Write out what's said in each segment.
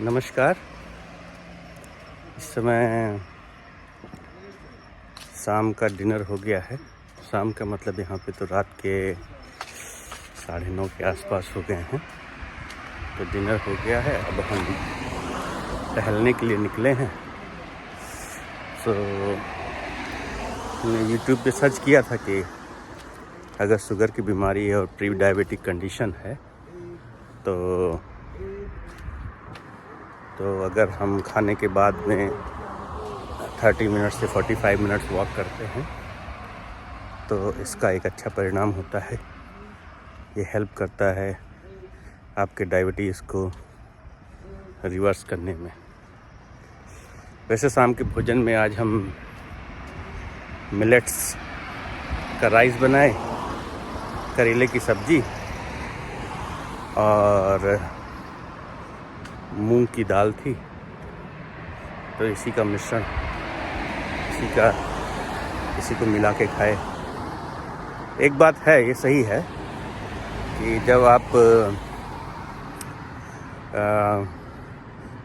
नमस्कार। इस समय शाम का डिनर हो गया है। शाम का मतलब यहाँ पे तो रात के 9:30 के आसपास हो गए हैं। तो डिनर हो गया है, अब हम टहलने के लिए निकले हैं। तो मैंने यूट्यूब पे सर्च किया था कि अगर शुगर की बीमारी है और प्री डायबिटिक कंडीशन है तो अगर हम खाने के बाद में 30 मिनट से 45 मिनट्स वॉक करते हैं तो इसका एक अच्छा परिणाम होता है। ये हेल्प करता है आपके डायबिटीज़ को रिवर्स करने में। वैसे शाम के भोजन में आज हम मिलेट्स का राइस बनाए, करेले की सब्ज़ी और मूंग की दाल थी। तो इसी का मिश्रण इसी को मिला के खाए। एक बात है, ये सही है कि जब आप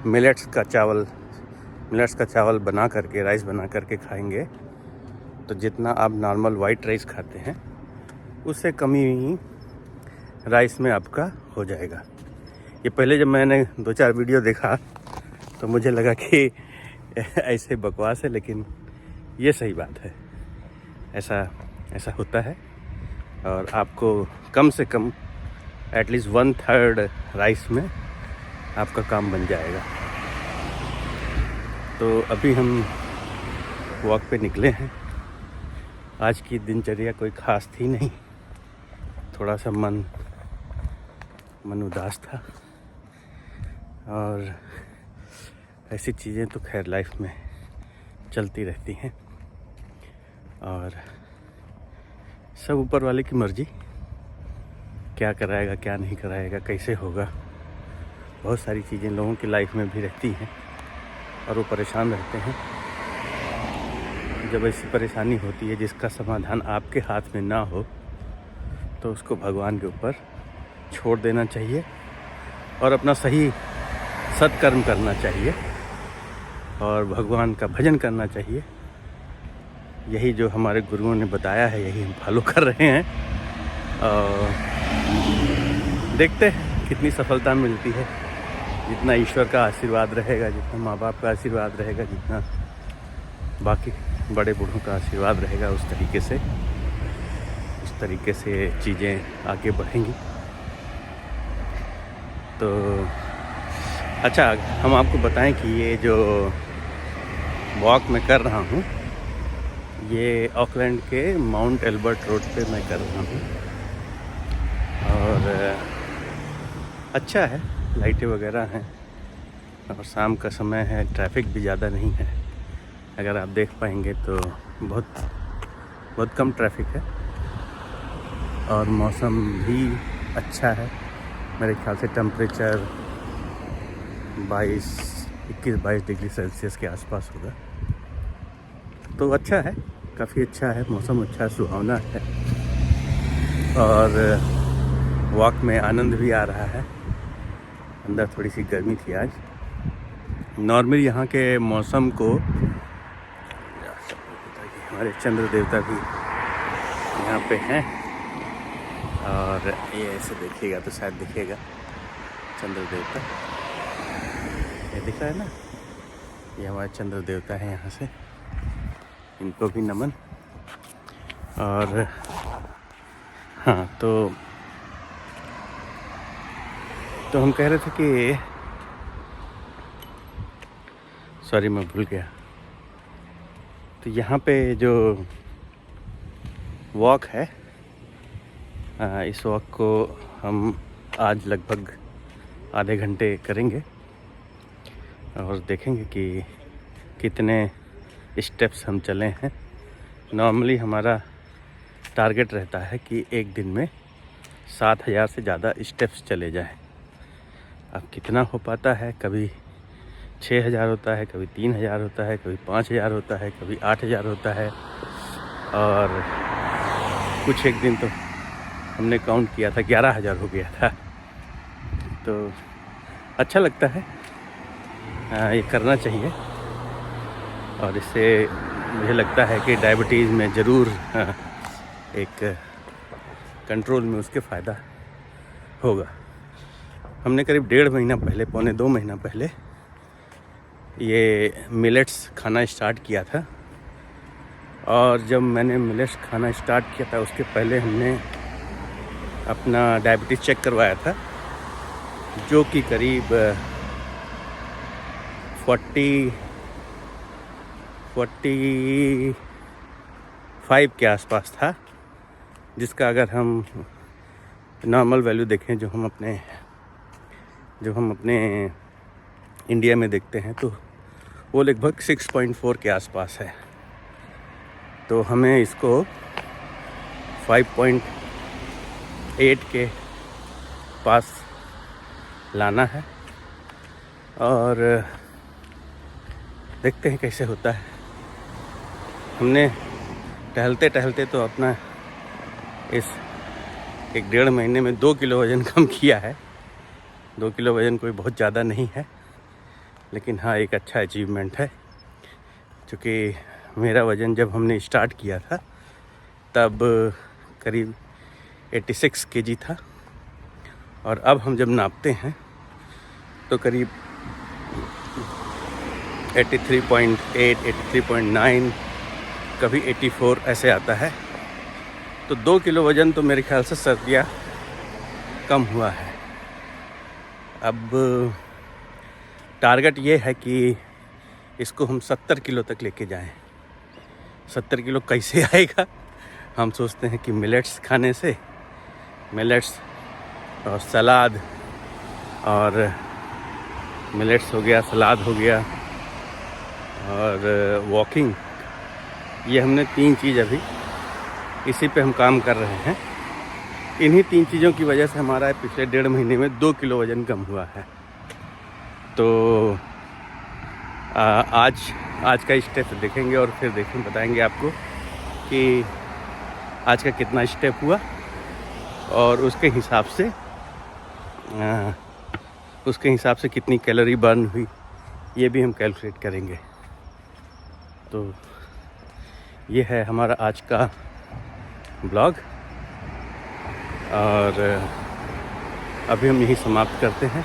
मिलेट्स का चावल बना करके राइस बना करके खाएंगे तो जितना आप नॉर्मल वाइट राइस खाते हैं उससे कम ही राइस में आपका हो जाएगा। ये पहले जब मैंने 2-4 वीडियो देखा तो मुझे लगा कि ऐसे बकवास है, लेकिन ये सही बात है। ऐसा होता है और आपको कम से कम एटलीस्ट 1/3 राइस में आपका काम बन जाएगा। तो अभी हम वॉक पे निकले हैं। आज की दिनचर्या कोई ख़ास थी नहीं, थोड़ा सा मन उदास था और ऐसी चीज़ें तो खैर लाइफ में चलती रहती हैं और सब ऊपर वाले की मर्ज़ी, क्या कराएगा क्या नहीं कराएगा, कैसे होगा। बहुत सारी चीज़ें लोगों की लाइफ में भी रहती हैं और वो परेशान रहते हैं। जब ऐसी परेशानी होती है जिसका समाधान आपके हाथ में ना हो तो उसको भगवान के ऊपर छोड़ देना चाहिए और अपना सही सत्कर्म करना चाहिए और भगवान का भजन करना चाहिए। यही जो हमारे गुरुओं ने बताया है यही हम फॉलो कर रहे हैं और देखते हैं कितनी सफलता मिलती है। जितना ईश्वर का आशीर्वाद रहेगा, जितना माँ बाप का आशीर्वाद रहेगा, जितना बाकी बड़े बूढ़ों का आशीर्वाद रहेगा, उस तरीके से चीज़ें आगे बढ़ेंगी। तो अच्छा, हम आपको बताएं कि ये जो वॉक मैं कर रहा हूँ ये ऑकलैंड के माउंट एल्बर्ट रोड पे मैं कर रहा हूँ और अच्छा है, लाइटें वगैरह हैं और शाम का समय है, ट्रैफिक भी ज़्यादा नहीं है। अगर आप देख पाएंगे तो बहुत कम ट्रैफिक है और मौसम भी अच्छा है। मेरे ख्याल से टेम्परेचर 21-22 डिग्री सेल्सियस के आसपास होगा। तो अच्छा है, काफ़ी अच्छा है, मौसम अच्छा सुहावना है और वॉक में आनंद भी आ रहा है। अंदर थोड़ी सी गर्मी थी आज। नॉर्मली यहाँ के मौसम को हमारे चंद्र देवता भी यहाँ पे हैं और ये ऐसे देखिएगा तो शायद दिखेगा चंद्र देवता। ये दिख रहा है ना, ये हमारे चंद्र देवता है। यहाँ से इनको भी नमन। और हाँ, तो हम कह रहे थे कि सॉरी मैं भूल गया। तो यहाँ पे जो वॉक है, इस वॉक को हम आज लगभग आधे घंटे करेंगे और देखेंगे कि कितने स्टेप्स हम चले हैं। नॉर्मली हमारा टारगेट रहता है कि एक दिन में 7000 से ज़्यादा स्टेप्स चले जाएं। अब कितना हो पाता है, कभी 6000 होता है, कभी 3000 होता है, कभी 5000 होता है, कभी 8000 होता है और कुछ एक दिन तो हमने काउंट किया था 11000 हो गया था। तो अच्छा लगता है ये करना चाहिए और इससे मुझे लगता है कि डायबिटीज़ में ज़रूर एक कंट्रोल में उसके फ़ायदा होगा। हमने करीब 1.5 महीना पहले, पौने 2 महीना पहले ये मिलेट्स खाना स्टार्ट किया था और जब मैंने मिलेट्स खाना स्टार्ट किया था उसके पहले हमने अपना डायबिटीज़ चेक करवाया था, जो कि करीब 45 के आसपास था, जिसका अगर हम नॉर्मल वैल्यू देखें जो हम अपने इंडिया में देखते हैं तो वो लगभग 6.4 के आसपास है। तो हमें इसको 5.8 के पास लाना है और देखते हैं कैसे होता है। हमने टहलते टहलते तो अपना इस 1.5 महीने में 2 किलो वज़न कम किया है। 2 किलो वज़न कोई बहुत ज़्यादा नहीं है, लेकिन हाँ एक अच्छा अचीवमेंट है, क्योंकि मेरा वज़न जब हमने स्टार्ट किया था तब करीब 86 केजी था और अब हम जब नापते हैं तो करीब 83.8, 83.9, कभी 84 ऐसे आता है। तो 2 किलो वज़न तो मेरे ख्याल से सर्दियाँ कम हुआ है। अब टारगेट ये है कि इसको हम 70 किलो तक लेके जाएं। 70 किलो कैसे आएगा? हम सोचते हैं कि मिलेट्स खाने से, मिलेट्स और सलाद, और मिलेट्स हो गया, सलाद हो गया और वॉकिंग, ये हमने 3 चीज़ अभी इसी पे हम काम कर रहे हैं। इन्हीं 3 चीज़ों की वजह से हमारा पिछले 1.5 महीने में 2 किलो वज़न कम हुआ है। तो आज का स्टेप देखेंगे और फिर बताएंगे आपको कि आज का कितना स्टेप हुआ और उसके हिसाब से कितनी कैलोरी बर्न हुई, ये भी हम कैलकुलेट करेंगे। तो ये है हमारा आज का ब्लॉग और अभी हम यही समाप्त करते हैं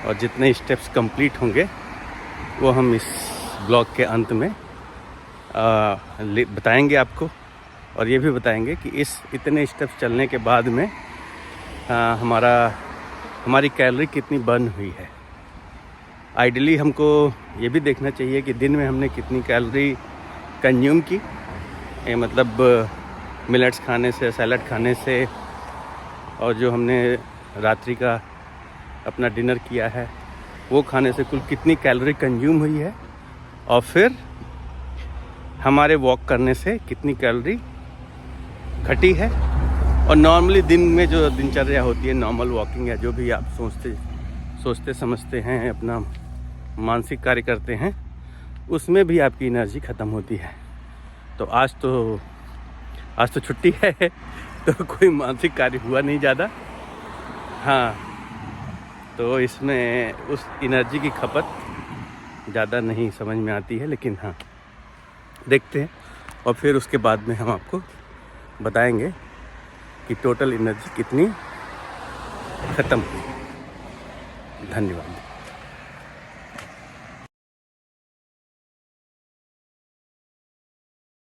और जितने स्टेप्स कंप्लीट होंगे वो हम इस ब्लॉग के अंत में बताएंगे आपको, और ये भी बताएंगे कि इतने स्टेप्स चलने के बाद में हमारी कैलोरी कितनी बर्न हुई है। आइडियली हमको ये भी देखना चाहिए कि दिन में हमने कितनी कैलोरी कंज्यूम की, मतलब मिलेट्स खाने से, सैलड खाने से, और जो हमने रात्रि का अपना डिनर किया है वो खाने से कुल कितनी कैलोरी कंज्यूम हुई है, और फिर हमारे वॉक करने से कितनी कैलोरी घटी है। और नॉर्मली दिन में जो दिनचर्या होती है, नॉर्मल वॉकिंग या जो भी आप सोचते समझते हैं, अपना मानसिक कार्य करते हैं, उसमें भी आपकी एनर्जी ख़त्म होती है। तो आज तो छुट्टी है तो कोई मानसिक कार्य हुआ नहीं ज़्यादा। हाँ, तो इसमें उस एनर्जी की खपत ज़्यादा नहीं समझ में आती है, लेकिन हाँ देखते हैं और फिर उसके बाद में हम आपको बताएंगे कि टोटल एनर्जी कितनी ख़त्म हुई। धन्यवाद।